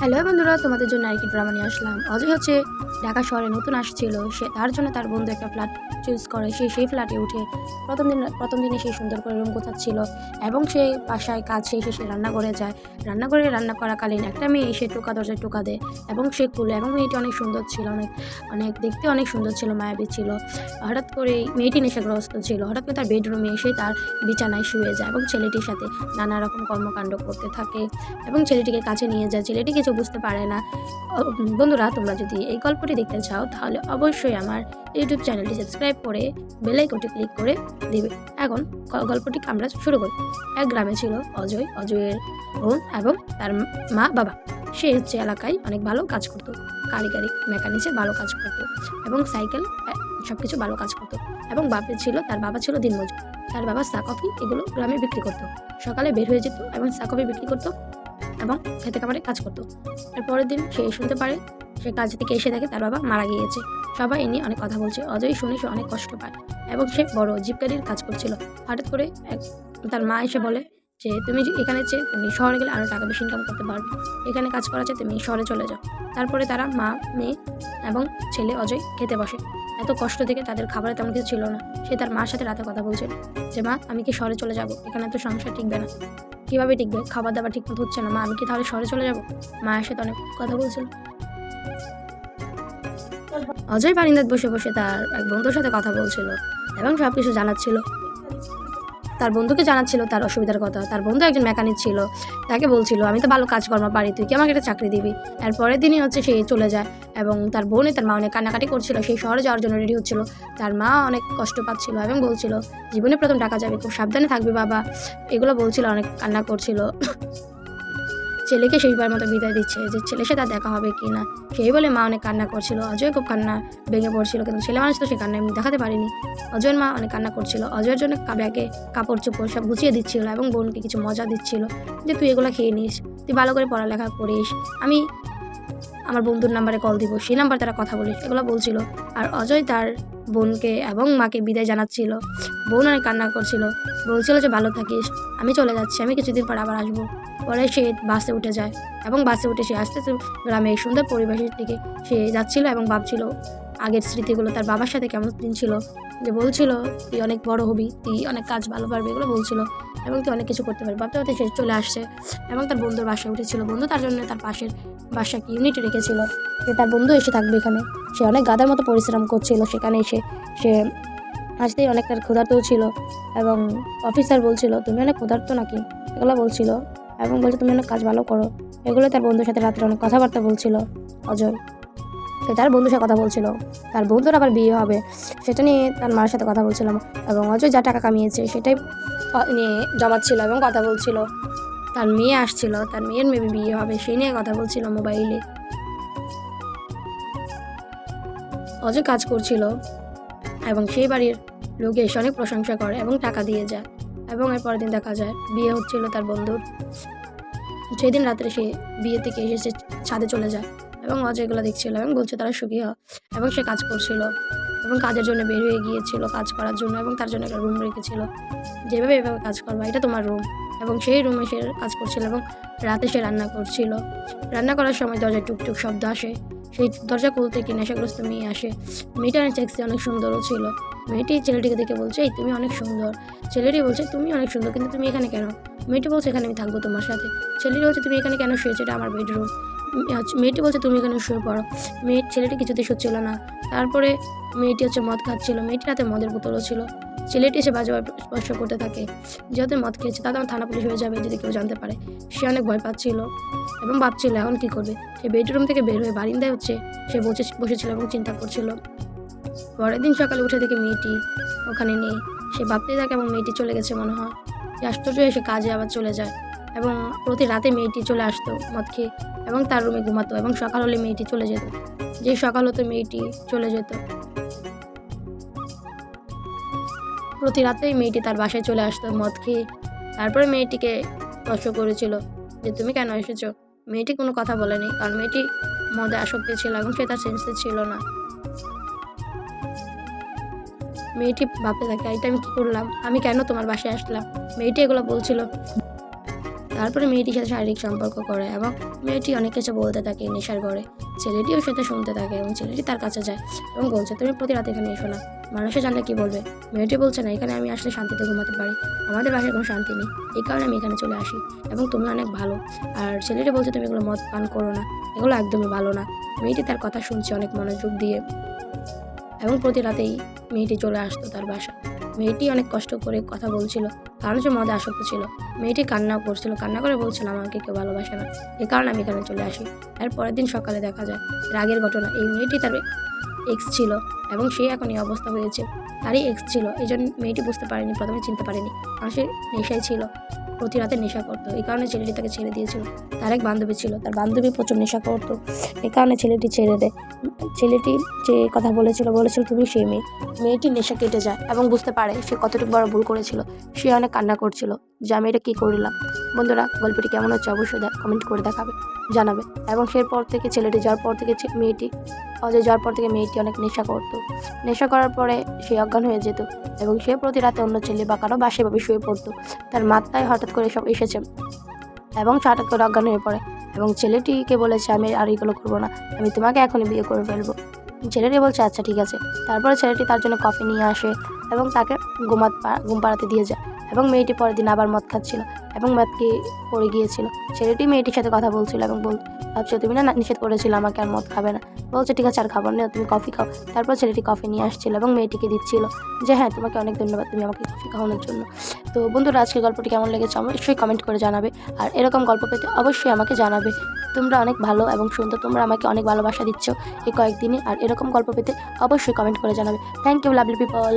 Hello বন্ধুরা, তোমাদের জন্য আরেকটি ড্রামা নিয়ে আসলাম। অজয় হচ্ছে ঢাকা শহরে নতুন আসছিল। সে তার জন্য তার বন্ধু একটা ফ্ল্যাট চুজ করে। সেই ফ্ল্যাটে উঠে প্রথম দিনে সে সুন্দর করে রুম গোছাচ্ছিল এবং সে বাসায় কাজ শেষে সে রান্নাঘরে যায়। রান্নাঘরে রান্না করাকালীন একটা মেয়ে এসে দরজায় টোকা দেয় এবং সে খুলে, এবং মেয়েটি অনেক সুন্দর ছিল, অনেক অনেক দেখতে অনেক সুন্দর ছিল, মায়াবী ছিল। হঠাৎ করে মেয়েটি নেশাগ্রস্ত ছিল। হঠাৎ করে তার বেডরুমে এসে তার বিছানায় শুয়ে যায় এবং ছেলেটির সাথে নানা রকম কর্মকাণ্ড করতে থাকে এবং ছেলেটিকে কাছে নিয়ে যায়। ছেলেটি কিছু বুঝতে পারে না। বন্ধুরা, তোমরা যদি এই গল্পটি দেখতে চাও তাহলে অবশ্যই আমার ইউটিউব চ্যানেলটি সাবস্ক্রাইব করে বেল আইকনটি ক্লিক করে দিবে। এখন গল্পটি আমরা শুরু করি। এক গ্রামে ছিল অজয়ের বোন এবং তার মা বাবা। সে হচ্ছে এলাকায় অনেক ভালো কাজ করতো, কারিগরি মেকানিক্সে ভালো কাজ করতো এবং সাইকেল সব কিছু ভালো কাজ করতো। এবং তার বাবা ছিল দিনমজুর। তার বাবা চা কফি এগুলো গ্রামে বিক্রি করতো। সকালে বের হয়ে যেত এবং চা কফি বিক্রি করতো এবং খেতে খাবারে কাজ করতো। এর পরের দিন সে শুনতে পারে, সে কাজ থেকে এসে দেখে তার বাবা মারা গিয়েছে। সবাই এ নিয়ে অনেক কথা বলছে। অজয় শুনে সে অনেক কষ্ট পায় এবং সে বড় জিপ গাড়ির কাজ করছিল। হঠাৎ করে তার মা এসে বলে যে তুমি এখানে তুমি শহরে গেলে আরও টাকা বেশি ইনকাম করতে পারবে, এখানে কাজ করা তুমি শহরে চলে যাও। তারপরে তারা মা, মেয়ে এবং ছেলে অজয় খেতে বসে। এত কষ্ট থেকে তাদের খাবারে তেমন কিছু ছিল না। সে তার মার সাথে রাতে কথা বলছিল যে মা, আমি কি শহরে চলে যাব? এখানে তো সংসার টিকবে না। কীভাবে টিকবে? খাবার দাবার ঠিক মতো হচ্ছে না মা, আমি কি তাহলে শহরে চলে যাব? মায়ের সাথে অনেক কথা বলছিল। অজয় বারিন্দায় বসে বসে তার এক বন্ধুর সাথে কথা বলছিল এবং সব কিছু জানাচ্ছিল। তার বন্ধুকে জানাচ্ছিল তার অসুবিধার কথা। তার বন্ধু একজন মেকানিক ছিল, তাকে বলছিল আমি তো ভালো কাজকর্ম পারি, তুই কি আমাকে একটা চাকরি দিবি? এর পরের দিনই সে চলে যায় এবং তার মা অনেক কান্নাকাটি করছিল। সেই শহরে যাওয়ার জন্য রেডি হচ্ছিল। তার মা অনেক কষ্ট পাচ্ছিল এবং বলছিল জীবনে প্রথম টাকা যাবে, খুব সাবধানে থাকবি বাবা, এগুলো বলছিল, অনেক কান্না করছিল। ছেলেকে শেষবার মতো বিদায় দিচ্ছে যে ছেলের সাথে দেখা হবে কি না সেই বলে মা অনেক কান্না করছিল। অজয় খুব কান্না ভেঙে পড়ছিল, কিন্তু ছেলে মানুষ তো সে কান্না দেখাতে পারেনি। অজয়ের মা অনেক কান্না করছিল। অজয়ের জন্য ব্যাগে কাপড় চোপড় সব গুছিয়ে দিচ্ছিল এবং বোনকে কিছু মজা দিচ্ছিল যে তুই এগুলো খেয়ে নিস, তুই ভালো করে পড়ালেখা করিস, আমি আমার বন্ধুর নাম্বারে কল দিব, সেই নাম্বার তারা কথা বলিস, এগুলো বলছিল। আর অজয় তার বোনকে এবং মাকে বিদায় জানাচ্ছিল। বোন অনেক কান্না করছিল, বলছিল যে ভালো থাকিস, আমি চলে যাচ্ছি, আমি কিছুদিন পর আবার আসবো। পরে সে বাসে উঠে যায় এবং বাসে উঠে সে আস্তে আস্তে গ্রামের সুন্দর পরিবেশের দিকে সে যাচ্ছিল এবং ভাবছিল আগের স্মৃতিগুলো, তার বাবার সাথে কেমন দিন ছিল, যে বলছিল তুই অনেক বড় হবি, তুই অনেক কাজ ভালো পারবি, এগুলো বলছিল এবং তুই অনেক কিছু করতে পারবি। ভাবতে ভাবতে সে চলে আসছে এবং তার বন্ধুর বাসায় উঠেছিল। বন্ধু তার জন্য তার পাশের বাসাকে ইউনিটি রেখেছিল যে তার বন্ধু এসে থাকবে এখানে। সে অনেক গাধার মতো পরিশ্রম করছিল সেখানে এসে। সে আসতেই অনেকটা ক্ষুধার্তও ছিল এবং অফিসার বলছিল তুমি অনেক ক্ষুধার্ত নাকি, এগুলো বলছিল এবং বলছে তুমি অনেক কাজ ভালো করো। এগুলো তার বন্ধুর সাথে রাত্রে অনেক কথাবার্তা বলছিল অজয়। সে তার বন্ধুর সাথে কথা বলছিল, তার বন্ধুর আবার বিয়ে হবে সেটা নিয়ে তার মার সাথে কথা বলছিলাম এবং অজয় যা টাকা কামিয়েছে সেটাই নিয়ে জমাচ্ছিল এবং কথা বলছিল। তার মেয়ে আসছিল, তার মেয়ের মেবি বিয়ে হবে সেই নিয়ে কথা বলছিল মোবাইলে। অজয় কাজ করছিল এবং সেই বাড়ির লোকে এসে অনেক প্রশংসা করে এবং টাকা দিয়ে যায় এবং এর পরের দিন দেখা যায় বিয়ে হচ্ছিল তার বন্ধুর। সেই দিন রাত্রে সে বিয়ে থেকে এসে ছাদে চলে যায় এবং অজয়গুলো দেখছিল এবং বলছে তারা সুখী হয় এবং সে কাজ করছিল এবং কাজের জন্য বের হয়ে গিয়েছিল কাজ করার জন্য এবং তার জন্য একটা রুম রেখেছিল, যেভাবে এভাবে কাজ করবা, এটা তোমার রুম। এবং সেই রুমে সে কাজ করছিল এবং রাতে সে রান্না করছিল। রান্না করার সময় দরজায় টুকটুক শব্দ আসে। সেই দরজা খুলতে কি নেশাগ্রস্ত মেয়ে আসে। মেয়েটা অনেক সেক্সি, অনেক সুন্দরও ছিল। মেয়েটি ছেলেটিকে দেখে বলছে এই তুমি অনেক সুন্দর। ছেলেটি বলছে তুমি অনেক সুন্দর, কিন্তু তুমি এখানে কেন? মেয়েটি বলছে এখানে আমি থাকবো তোমার সাথে। ছেলেটি বলছে তুমি এখানে কেন শুয়েছো, এটা আমার বেডরুম। মেয়েটি বলছে তুমি এখানে শুয়ে পড়ো। ছেলেটি কিছুতেই শুচ্ছিল না। তারপরে মেয়েটি মদ খাচ্ছিল। মেয়েটির হাতে মদের বোতলও ছিল। ছেলেটি এসে বাজে স্পর্শ করতে থাকে। যেহেতু মদ খেয়েছে তাদের থানা পুলিশ হয়ে যাবে যদি কেউ জানতে পারে। সে অনেক ভয় পাচ্ছিল এবং ভাবছিল এখন কী করবে। সে বেডরুম থেকে বের হয়ে বারিন্দায় সে বসেছিল এবং চিন্তা করছিল। পরের দিন সকালে উঠে দেখে মেয়েটি ওখানে নেই। সে ভাবতেই থাকে এবং মেয়েটি চলে গেছে মনে হয়। সে আশ্চর্য হয়ে সে কাজে আবার চলে যায় এবং প্রতি রাতে মেয়েটি চলে আসতো মদ খেয়ে এবং তার রুমে ঘুমাতো এবং সকাল হলে মেয়েটি চলে যেত। যে সকাল হতো মেয়েটি চলে যেত। প্রতি রাতেই মেয়েটি তার বাসায় চলে আসতো মদ খেয়ে। তারপরে মেয়েটিকে প্রশ্ন করেছিল যে তুমি কেন এসেছো। মেয়েটি কোনো কথা বলেনি, কারণ মেয়েটি মদে আসক্তি ছিল এবং সে তার সেন্সে ছিল না। মেয়েটি ভাবতে থাকে এটা আমি কী করলাম, আমি কেন তোমার বাসায় আসলাম। মেয়েটি এগুলো বলছিল তারপরে মেয়েটির সাথে শারীরিক সম্পর্ক করে এবং মেয়েটি অনেক কিছু বলতে থাকে নেশার ঘরে। ছেলেটিও সেটা শুনতে থাকে এবং ছেলেটি তার কাছে যায় এবং বলছে, তুমি প্রতি রাতে এখানে এসো না, মানুষে জানলে কি বলবে। মেয়েটি বলছে, না, এখানে আমি আসলে শান্তিতে ঘুমাতে পারি, আমাদের বাসায় কোনো শান্তি নেই, এই কারণে আমি এখানে চলে আসি এবং তুমি অনেক ভালো। আর ছেলেটি বলছে, তুমি এগুলো মদ পান করো না, এগুলো একদমই ভালো না। মেয়েটি তার কথা শুনছে অনেক মনোযোগ দিয়ে এবং প্রতি রাতেই মেয়েটি চলে আসতো তার বাসায়। মেয়েটি অনেক কষ্ট করে কথা বলছিল, কারণ সে মদে আসক্ত ছিল। মেয়েটি কান্নাও করছিল, কান্না করে বলছিল, আমাকে কেউ ভালোবাসে না, এই কারণে আমি এখানে চলে আসি। এর পরের দিন সকালে দেখা যায় রাগের ঘটনা। এই মেয়েটি তার এক্স ছিল এবং সে এখন এই অবস্থা হয়েছে, তারই এক্স ছিল। এই জন্য মেয়েটি বুঝতে পারেনি, প্রথমে চিনতে পারেনি, কারণ সে নেশায় ছিল, প্রতি রাতে নেশা করতো। এই কারণে ছেলেটি তাকে ছেড়ে দিয়েছিল। তার এক বান্ধবী ছিল, তার বান্ধবী প্রচুর নেশা করতো, এই কারণে ছেলেটি ছেড়ে দেয়। ছেলেটি যে কথা বলেছিল তুমি সেই মেয়েটির নেশা কেটে যায় এবং বুঝতে পারে সে কতটুকু বড় ভুল করেছিল। সে অনেক কান্না করছিল যে আমি এটা কী করলাম। বন্ধুরা, গল্পটি কেমন হচ্ছে অবশ্যই কমেন্ট করে জানাবে। এবং সেরপর থেকে ছেলেটি যাওয়ার পর থেকে মেয়েটি মেয়েটি অনেক নেশা করতো। নেশা করার পরে সে অজ্ঞান হয়ে যেত এবং সে প্রতি রাতে অন্য ছেলে বা কারো বাসায় ভাবে শুয়ে পড়তো। তার মাথায় হঠাৎ করে সব এসেছে এবং সে হঠাৎ করে অজ্ঞান হয়ে পড়ে এবং ছেলেটিকে বলেছে, আমি আর এগুলো করবো না, আমি তোমাকে এখনই বিয়ে করে ফেলবো। ছেলেটি বলছে, আচ্ছা ঠিক আছে। তারপরে ছেলেটি তার জন্য কফি নিয়ে আসে এবং তাকে ঘুম পাড়াতে দিয়ে যায় এবং মেয়েটি পরের দিন আবার মদ খাচ্ছিল এবং মদকে পড়ে গিয়েছিল। ছেলেটি মেয়েটির সাথে কথা বলছিল এবং ভাবছো, তুমি না নিষেধ করেছিল আমাকে আর মদ খাবে না। বলছে, ঠিক আছে আর খাবার নেই, তুমি কফি খাও। তারপর ছেলেটি কফি নিয়ে আসছিল এবং মেয়েটিকে দিচ্ছিল যে, হ্যাঁ, তোমাকে অনেক ধন্যবাদ, তুমি আমাকে কফি খাওয়ানোর জন্য। তো বন্ধুরা, আজকের গল্পটি কেমন লেগেছে অবশ্যই কমেন্ট করে জানাবে। আর এরকম গল্প পেতে অবশ্যই আমাকে জানাবে। তোমরা অনেক ভালো এবং সুন্দর, তোমরা আমাকে অনেক ভালোবাসা দিচ্ছ এই কয়েকদিনে। আর এরকম গল্প পেতে অবশ্যই কমেন্ট করে জানাবে। Thank you lovely people.